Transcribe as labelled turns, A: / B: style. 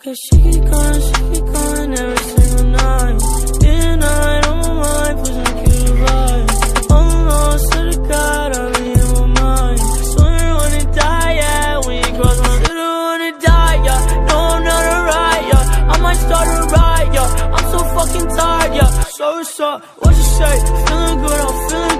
A: Okay, she keep calling every single night. Day and night on my mind, pushing a kid to ride. I'm lost to the God, I be in my mind. Swear I wanna die, yeah, when you cross my line. I wanna die, yeah, no I'm not alright, yeah. I might start a riot, yeah, I'm so fucking tired, yeah. So what's up, what you say, feeling good, I'm feeling